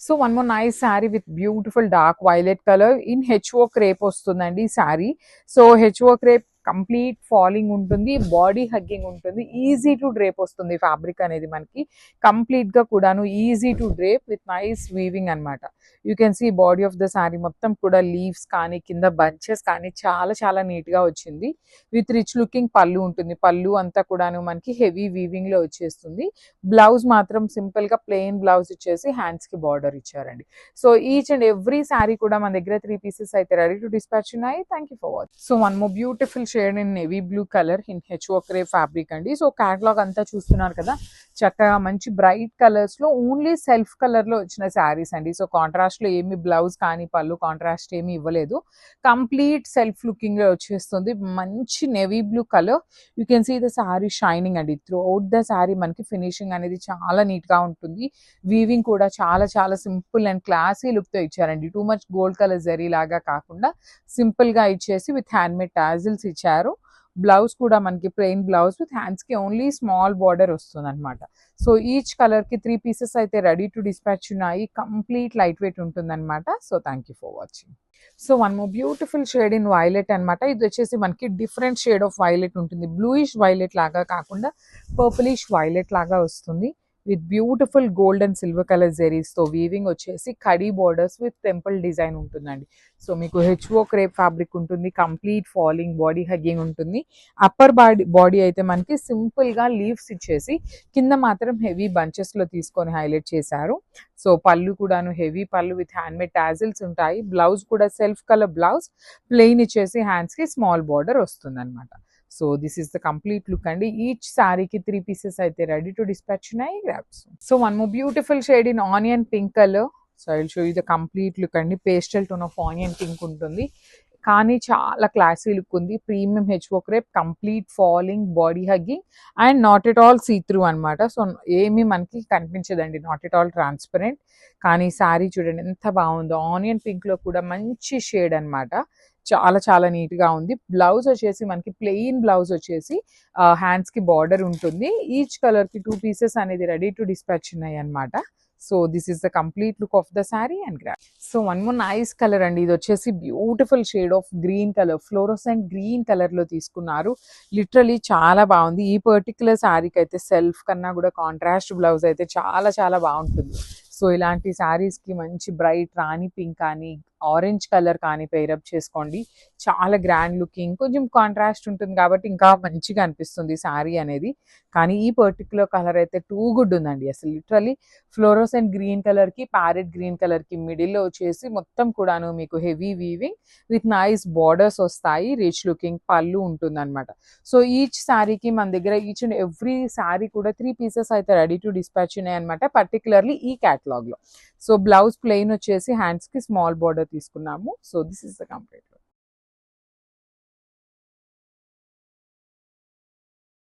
So one more nice sari with beautiful dark violet colour in HO crepe వస్తుందండి sari. So HO crepe complete falling ఉంటుంది, body hugging ఉంటుంది, easy to drape వస్తుంది. Fabric అనేది మనకి complete గా కూడాను easy to drape with nice weaving అనమాట. You can see body of the sari మొత్తం కూడా లీవ్స్ కానీ కింద బంచెస్ కానీ చాలా చాలా నీట్ గా వచ్చింది. విత్ రిచ్ లుకింగ్ పళ్ళు ఉంటుంది. పళ్ళు అంతా కూడాను మనకి హెవీ వీవింగ్ లో వచ్చేస్తుంది. బ్లౌజ్ మాత్రం సింపుల్ గా ప్లెయిన్ బ్లౌజ్ ఇచ్చేసి హ్యాండ్స్ కి బార్డర్ ఇచ్చారండి. So each and every sari కూడా మన దగ్గర 3 pieces అయితే రెడీ టు డిస్పాచ్ ఉన్నాయి. Thank you for watching. So one more beautiful shade in navy blue colour in HO crepe fabric అండి. సో క్యాటలాగ్ అంతా చూస్తున్నారు కదా, చక్కగా మంచి బ్రైట్ కలర్స్ లో ఓన్లీ సెల్ఫ్ కలర్ లో వచ్చిన శారీస్ అండి. సో కాంట్రాస్ట్ లో ఏమి బ్లౌజ్ కానీ పళ్ళు కాంట్రాస్ట్ ఏమి ఇవ్వలేదు. కంప్లీట్ సెల్ఫ్ లుకింగ్ లో వచ్చేస్తుంది. మంచి navy blue colour. You can see the sari shining అండి. త్రూ అవుట్ ద శారీ మనకి ఫినిషింగ్ అనేది చాలా నీట్ గా ఉంటుంది. వీవింగ్ కూడా చాలా చాలా సింపుల్ అండ్ క్లాసీ లుక్ తో ఇచ్చారండి. Too much gold colour zari లాగా కాకుండా సింపుల్ గా ఇచ్చేసి విత్ హ్యాండ్ మేడ్ టాజిల్స్ ఇచ్చారు. బ్లౌజ్ కూడా మనకి ప్లెయిన్ బ్లౌజ్ విత్ హ్యాండ్స్ కి ఓన్లీ స్మాల్ బార్డర్ వస్తుంది అనమాట. సో ఈచ్ కలర్ కి 3 pieces అయితే రెడీ టు డిస్పాచ్ ఉన్నాయి. కంప్లీట్ లైట్ వెయిట్ ఉంటుంది అనమాట. So thank you for watching. So one more beautiful shade in violet అనమాట. ఇది వచ్చేసి మనకి డిఫరెంట్ షేడ్ ఆఫ్ వైలెట్ ఉంటుంది. బ్లూయిష్ వైలెట్ లాగా కాకుండా పర్పులిష్ వైలెట్ లాగా వస్తుంది. With beautiful gold and silver colour zaris తో వీవింగ్ వచ్చేసి khadi borders with temple design ఉంటుందండి. సో మీకు హెచ్ఓ క్రేప్ ఫ్యాబ్రిక్ ఉంటుంది. కంప్లీట్ ఫాలింగ్ బాడీ హగ్గింగ్ ఉంటుంది. అప్పర్ బాడీ అయితే మనకి సింపుల్ గా లీవ్స్ ఇచ్చేసి కింద మాత్రం హెవీ బంచెస్ లో తీసుకొని హైలైట్ చేశారు. సో పళ్ళు కూడాను హెవీ పళ్ళు విత్ హ్యాండ్ మేడ్ టాజిల్స్ ఉంటాయి. బ్లౌజ్ కూడా సెల్ఫ్ కలర్ బ్లౌజ్, ప్లెయిన్ ఇచ్చేసి హ్యాండ్స్ కి స్మాల్ బార్డర్ వస్తుంది అనమాట. So this is the complete look అండి. ఈచ్ శారీకి 3 pieces అయితే రెడీ టు డిస్పాచ్ ఉన్నాయి. Grabs. So one more beautiful shade in onion pink colour. So I will show you the complete look అండి. Pastel tone of onion pink ఉంటుంది, కానీ చాలా classy look ఉంది. Premium HO crepe, complete falling, body hugging and not at all see through అనమాట. So ఏమీ మనకి కనిపించదండి, not at all transparent. కానీ శారీ చూడండి ఎంత బాగుందో. ఆనియన్ పింక్ లో కూడా మంచి షేడ్ అనమాట. చాలా చాలా నీట్ గా ఉంది. బ్లౌజ్ వచ్చేసి మనకి ప్లెయిన్ బ్లౌజ్ వచ్చేసి హ్యాండ్స్ కి బార్డర్ ఉంటుంది. ఈచ్ కలర్ కి 2 pieces అనేది రెడీ టు డిస్పాచ్ ఉన్నాయి అనమాట. So this is the complete look of the sari and grab. So one more nice colour అండి. ఇది వచ్చేసి beautiful shade of green colour, fluorescent green colour లో తీసుకున్నారు. లిటరలీ చాలా బాగుంది. ఈ పర్టికులర్ శారీకి అయితే సెల్ఫ్ కన్నా కూడా కాంట్రాస్ట్ బ్లౌజ్ అయితే చాలా చాలా బాగుంటుంది. సో ఇలాంటి శారీస్ కి మంచి బ్రైట్ రాణి పింక్ కానీ ఆరెంజ్ కలర్ కానీ పేరప్ చేసుకోండి. చాలా గ్రాండ్ లుకింగ్, కొంచెం కాంట్రాస్ట్ ఉంటుంది కాబట్టి ఇంకా మంచిగా అనిపిస్తుంది శారీ అనేది. కానీ ఈ పర్టికులర్ కలర్ అయితే టూ గుడ్ ఉందండి. అసలు లిటరలీ ఫ్లోరోసెంట్ గ్రీన్ కలర్ కి ప్యారెట్ గ్రీన్ కలర్ కి మిడిల్ లో వచ్చేసి మొత్తం కూడాను మీకు heavy weaving with nice borders వస్తాయి. రిచ్ లుకింగ్ పళ్ళు ఉంటుంది అనమాట. సో ఈచ్ శారీకి మన దగ్గర ఈచ్ అండ్ ఎవ్రీ శారీ కూడా 3 pieces అయితే రెడీ టు డిస్పాచ్ ఉన్నాయి అనమాట, పర్టికులర్లీ ఈ క్యాటలాగ్ లో. సో బ్లౌజ్ ప్లెయిన్ వచ్చేసి హ్యాండ్స్ కి స్మాల్ బార్డర్ తీసుకున్నాము. So this is the complete.